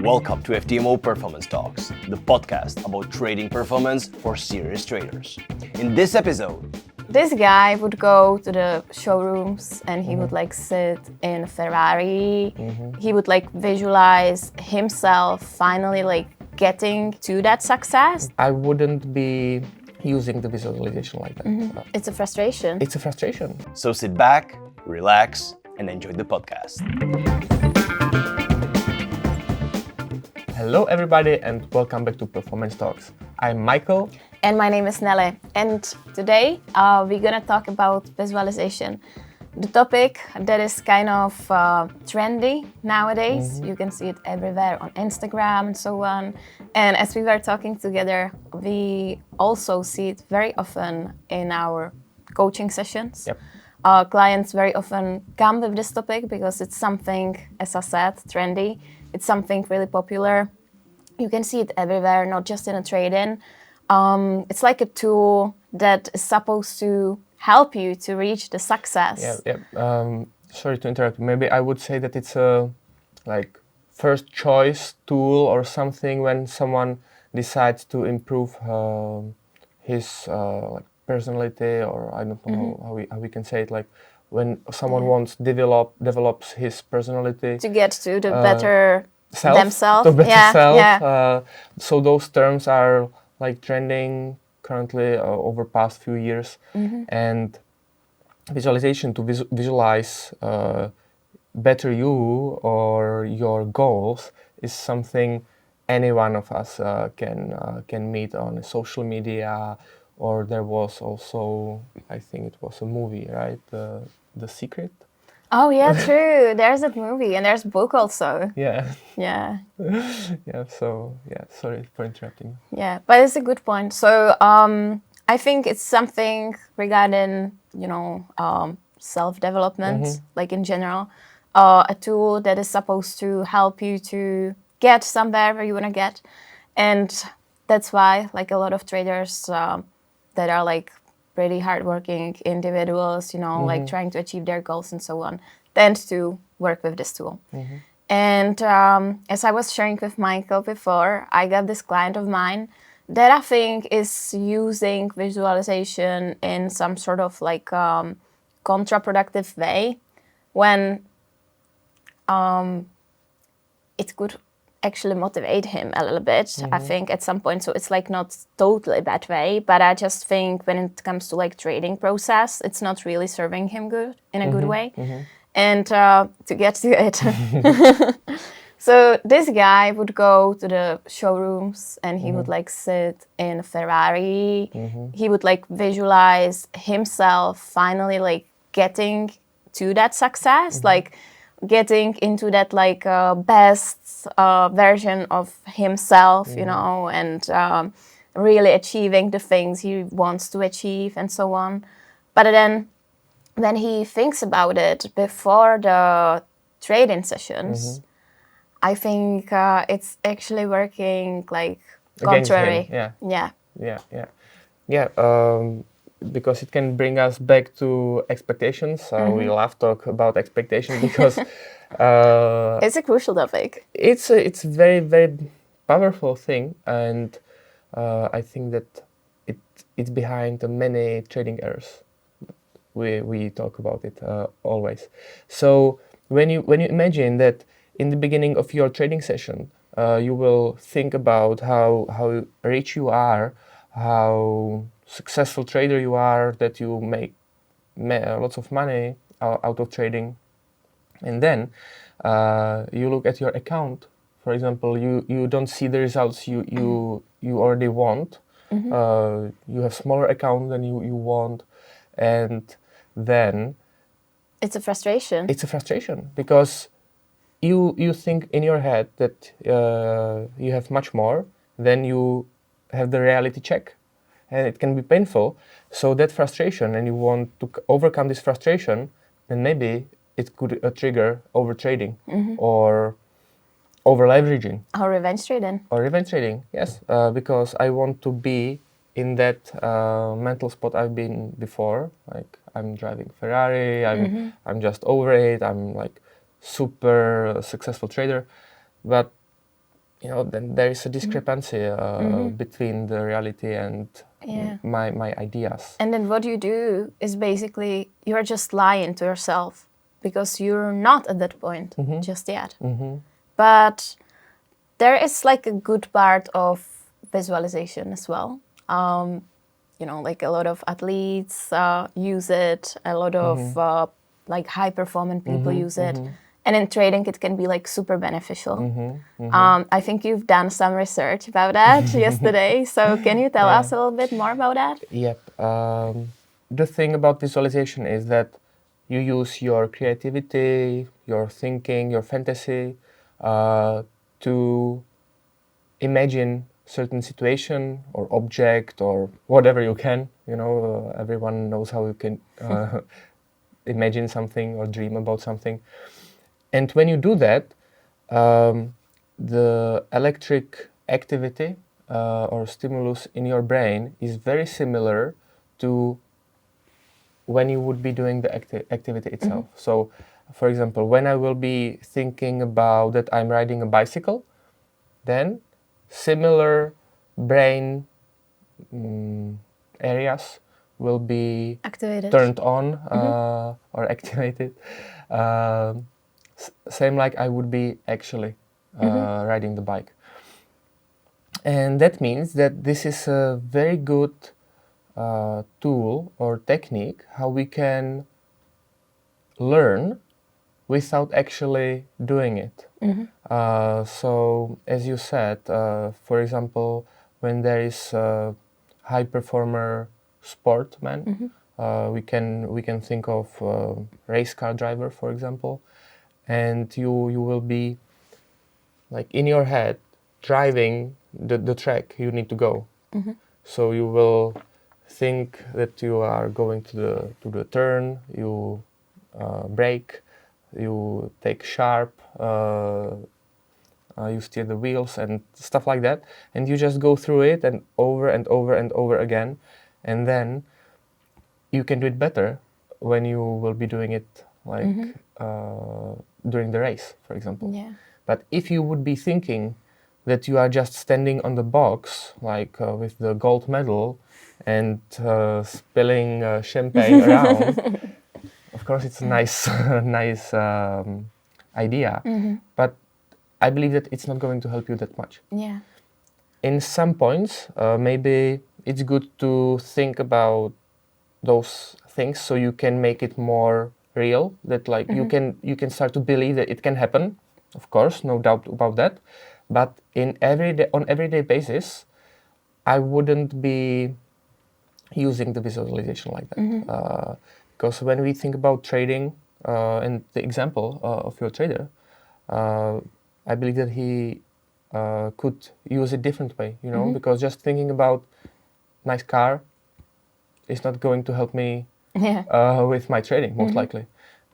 Welcome to FTMO Performance Talks, the podcast about trading performance for serious traders. In this episode, this guy would go to the showrooms and he would sit in a Ferrari. He would visualize himself finally getting to that success. I wouldn't be using the visualization like that. It's a frustration. It's a frustration. So sit back, relax, and enjoy the podcast. Hello everybody and welcome back to Performance Talks. I'm Michael. And my name is Nelly. And today we're gonna talk about visualization. The topic that is kind of trendy nowadays. You can see it everywhere on Instagram and so on. And as we were talking together, we also see it very often in our coaching sessions. Yep. Clients very often come with this topic because it's something, as I said, trendy. It's something really popular. You can see it everywhere, not just in a trade-in. It's like a tool that is supposed to help you to reach the success. Yeah. Sorry to interrupt. Maybe I would say that it's a first choice tool or something when someone decides to improve his personality, or I don't know how we can say it. When someone develops his personality to get to the better themselves. To better self. Yeah. So those terms are trending currently over past few years, and visualization to visualize better you or your goals is something any one of us can meet on social media. Or there was also, I think it was a movie, right? The Secret. Oh yeah, true. There's that movie and there's a book also. Yeah. Yeah. Yeah. So yeah, sorry for interrupting. Yeah, but it's a good point. So I think it's something regarding self-development, in general, a tool that is supposed to help you to get somewhere where you want to get, and that's why a lot of traders that are pretty hardworking individuals, trying to achieve their goals and so on, tend to work with this tool. And as I was sharing with Michael before, I got this client of mine that I think is using visualization in some sort of counterproductive way when it could actually motivate him a little bit, I think, at some point. So it's not totally bad way, but I just think when it comes to trading process, it's not really serving him good in a good way. And to get to it, so this guy would go to the showrooms and he would sit in a Ferrari. He would visualize himself finally getting to that success, getting into that best version of himself, and really achieving the things he wants to achieve and so on. But then when he thinks about it before the trading sessions, I think it's actually working contrary. Yeah. Because it can bring us back to expectations. We love talk about expectations because it's a crucial topic. It's very, very powerful thing, and I think that it's behind many trading errors. We talk about it always. So when you imagine that in the beginning of your trading session, you will think about how rich you are, how successful trader you are, that you make lots of money out of trading, and then you look at your account. For example, you don't see the results you already want. You have smaller account than you want, and then it's a frustration. It's a frustration because you think in your head that you have much more than you have the reality check. And it can be painful. So that frustration, and you want to overcome this frustration, then maybe it could trigger over trading or over leveraging. Or revenge trading. Yes. Because I want to be in that mental spot I've been before. I'm driving Ferrari, I'm just over it, I'm super successful trader. But then there is a discrepancy between the reality and my ideas. And then what you do is basically you're just lying to yourself because you're not at that point just yet. But there is like a good part of visualization as well. Like a lot of athletes use it, a lot of like high performing people use it. And in trading, it can be like super beneficial. I think you've done some research about that yesterday. So can you tell us a little bit more about that? Yep. The thing about visualization is that you use your creativity, your thinking, your fantasy to imagine certain situation or object or whatever you can. Everyone knows how you can imagine something or dream about something. And when you do that, the electric activity or stimulus in your brain is very similar to when you would be doing the activity itself. So, for example, when I will be thinking about that I'm riding a bicycle, then similar brain areas will be Activated. turned on or activated. Same like I would be actually riding the bike. And that means that this is a very good tool or technique how we can learn without actually doing it. So as you said, for example, when there is a high performer sportman, we can think of race car driver, for example, and you will be like in your head driving the track you need to go. So you will think that you are going to the turn, you brake, you take sharp, you steer the wheels and stuff like that, and you just go through it and over and over and over again, and then you can do it better when you will be doing it like during the race, for example. But if you would be thinking that you are just standing on the box like with the gold medal and spilling champagne around, of course it's a nice idea, but I believe that it's not going to help you that much. In some points, maybe it's good to think about those things so you can make it more real, that like you can start to believe that it can happen, of course, no doubt about that. But on everyday basis, I wouldn't be using the visualization like that. Because when we think about trading, and the example of your trader, I believe that he could use it different way, because just thinking about nice car is not going to help me with my trading, most likely,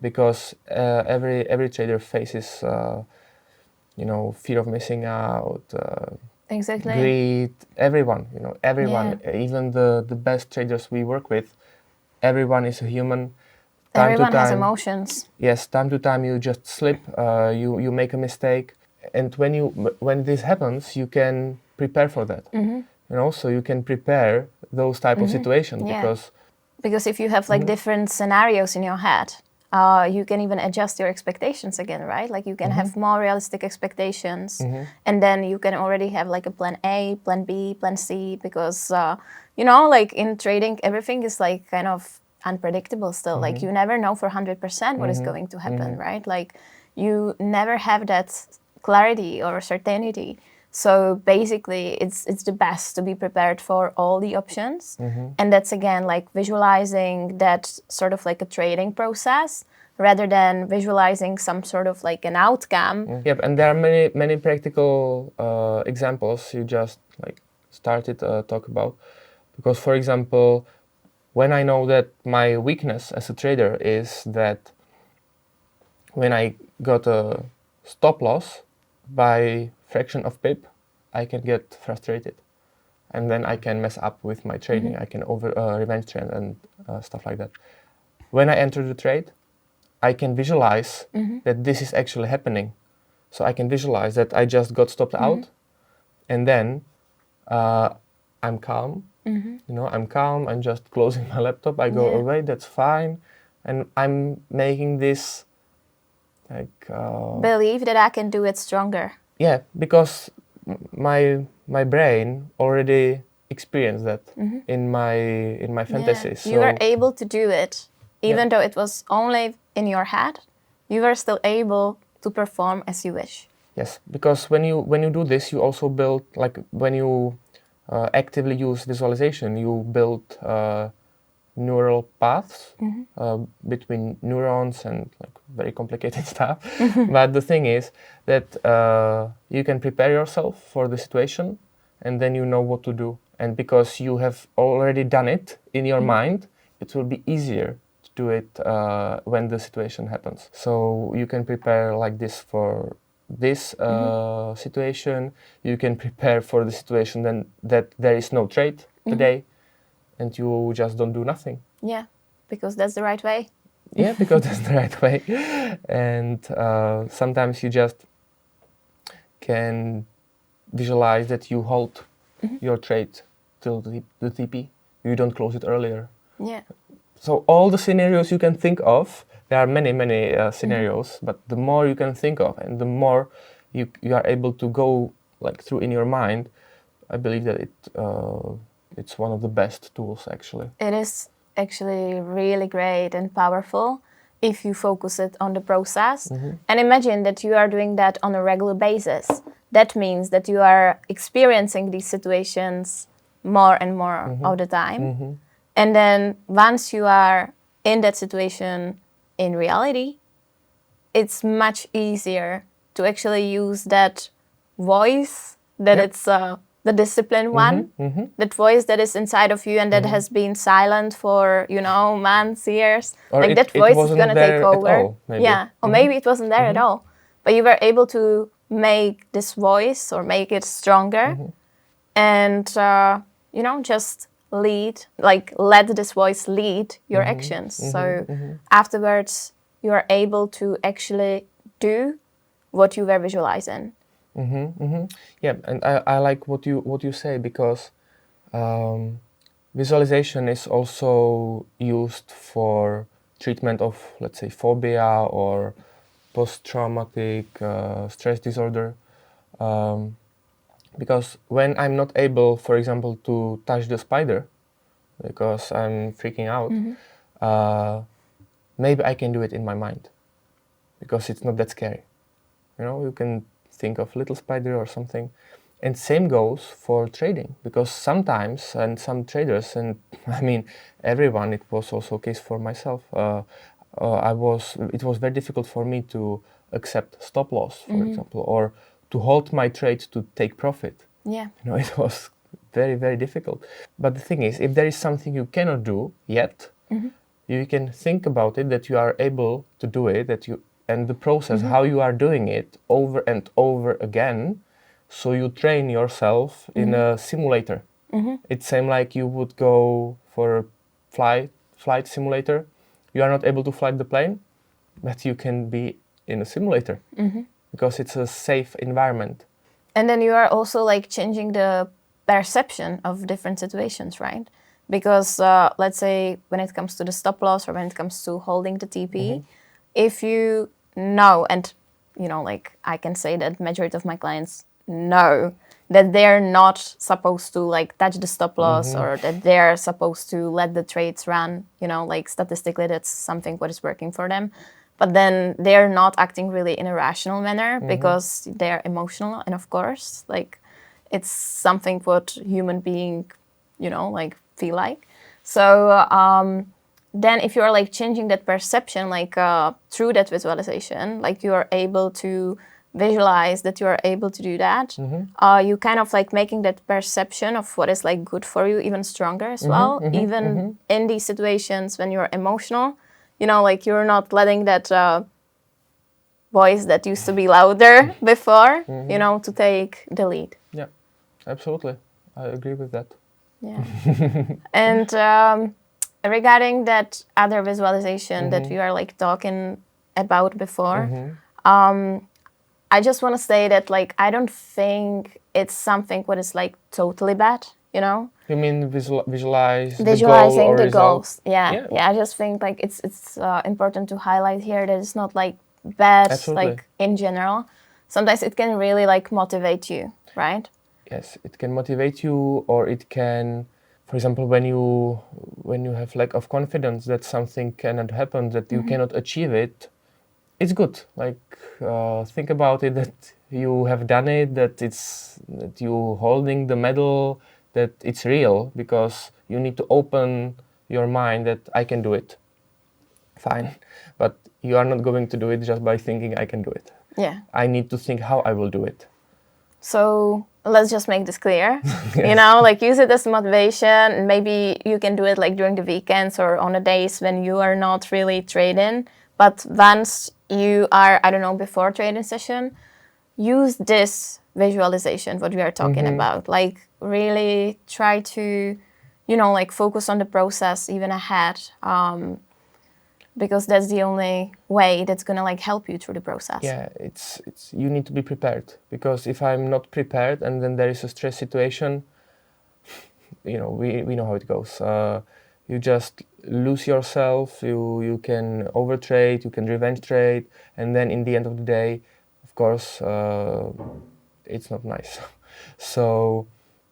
because every trader faces fear of missing out, greed. Everyone, even the best traders we work with, everyone is a human. Everyone has emotions. Yes, time to time you just slip, you make a mistake, and when this happens, you can prepare for that. So you can prepare those type of situations because if you have like different scenarios in your head, you can even adjust your expectations again, right? Like you can have more realistic expectations, and then you can already have like a plan A, plan B, plan C, because like in trading, everything is like kind of unpredictable still. Like you never know for 100% what is going to happen, right? Like you never have that clarity or certainty. So basically, it's the best to be prepared for all the options. And that's again like visualizing that sort of like a trading process rather than visualizing some sort of like an outcome. Yep, and there are many practical examples you just like started talk about. Because for example, when I know that my weakness as a trader is that when I got a stop loss by fraction of pip, I can get frustrated, and then I can mess up with my trading. I can revenge trade and stuff like that. When I enter the trade, I can visualize that this is actually happening. So I can visualize that I just got stopped out and then I'm calm. I'm calm. I'm just closing my laptop. I go away. That's fine, and I'm making this like believe that I can do it stronger. Yeah, because my brain already experienced that in my fantasies. You were able to do it, even though it was only in your head. You were still able to perform as you wish. Yes, because when you do this, you also build, like when you actively use visualization, you build neural paths between neurons and like very complicated stuff. But the thing is that you can prepare yourself for the situation, and then you know what to do. And because you have already done it in your mind, it will be easier to do it when the situation happens. So you can prepare like this for this situation. You can prepare for the situation then that there is no trade today, and you just don't do nothing. Yeah, because that's the right way. Yeah, because that's the right way. And sometimes you just can visualize that you hold your trade till the TP. You don't close it earlier. Yeah. So all the scenarios you can think of, there are many scenarios, but the more you can think of and the more you are able to go like through in your mind, I believe that it's one of the best tools actually. It is actually really great and powerful if you focus it on the process. And imagine that you are doing that on a regular basis. That means that you are experiencing these situations more and more of the time. And then once you are in that situation in reality, it's much easier to actually use that voice that it's the disciplined one, that voice that is inside of you and that has been silent for, months, years. Or like that voice is going to take over. All, maybe. Yeah, or maybe it wasn't there at all. But you were able to make this voice or make it stronger and, just lead, like let this voice lead your actions. So afterwards, you are able to actually do what you were visualizing. Yeah, and I like what you say, because visualization is also used for treatment of, let's say, phobia or post-traumatic stress disorder. Because when I'm not able, for example, to touch the spider because I'm freaking out, maybe I can do it in my mind because it's not that scary. You can think of little spider or something. And same goes for trading, because sometimes, and some traders, and I mean everyone, it was also a case for myself, it was very difficult for me to accept stop loss, for example, or to hold my trade to take profit. Yeah. It was very, very difficult. But the thing is, if there is something you cannot do yet, you can think about it, that you are able to do it, and the process, how you are doing it over and over again. So you train yourself in a simulator. It's same like you would go for a flight simulator. You are not able to fly the plane, but you can be in a simulator because it's a safe environment. And then you are also like changing the perception of different situations, right? Because let's say when it comes to the stop loss or when it comes to holding the TP, if you know, and like I can say that majority of my clients know that they're not supposed to like touch the stop loss or that they're supposed to let the trades run, like statistically that's something what is working for them. But then they're not acting really in a rational manner because they're emotional. And of course, like it's something what human being, like feel like. So then if you are like changing that perception, like through that visualization, like you are able to visualize that you are able to do that, you kind of like making that perception of what is like good for you even stronger as well, even in these situations when you're emotional, like you're not letting that voice that used to be louder before, to take the lead. Yeah, absolutely. I agree with that. Yeah. And regarding that other visualization that we are like talking about before, I just want to say that like I don't think it's something what is like totally bad, you know. You mean visualizing the result? goals? Yeah. I just think like it's important to highlight here that it's not like bad. Absolutely. Like in general. Sometimes it can really like motivate you, right? Yes, it can motivate you, or it can, for example, when you have lack of confidence that something cannot happen, that you cannot achieve it, it's good. Like think about it, that you have done it, that you holding the medal, that it's real, because you need to open your mind that I can do it. Fine, but you are not going to do it just by thinking I can do it. Yeah. I need to think how I will do it. So let's just make this clear. You know, like use it as motivation. Maybe you can do it like during the weekends or on the days when you are not really trading. But once you are, I don't know, before trading session, use this visualization, what we are talking about. Like really try to, you know, like focus on the process even ahead. Because that's the only way that's gonna like help you through the process. Yeah, it's you need to be prepared, because if I'm not prepared and then there is a stress situation, you know, we know how it goes. You just lose yourself. You can overtrade, you can revenge trade, and then in the end of the day, of course, it's not nice. So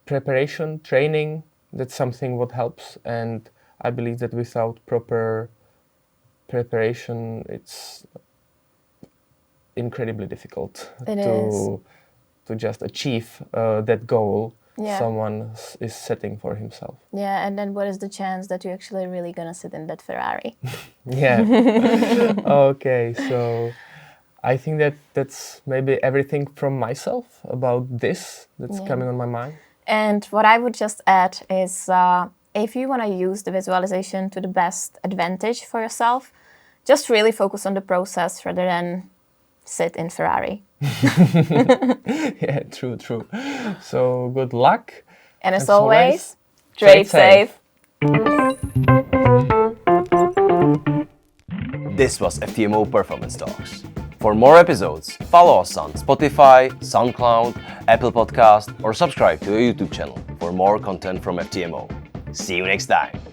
preparation, training, that's something what helps, and I believe that without proper preparation, it's incredibly difficult to just achieve that goal someone is setting for himself. Yeah, and then what is the chance that you're actually really gonna sit in that Ferrari? Yeah. Okay, so I think that's maybe everything from myself about this that's coming on my mind. And what I would just add is if you want to use the visualization to the best advantage for yourself, just really focus on the process rather than sit in Ferrari. Yeah, true. So good luck. And as always, trade safe. This was FTMO Performance Talks. For more episodes, follow us on Spotify, SoundCloud, Apple Podcast, or subscribe to our YouTube channel for more content from FTMO. See you next time.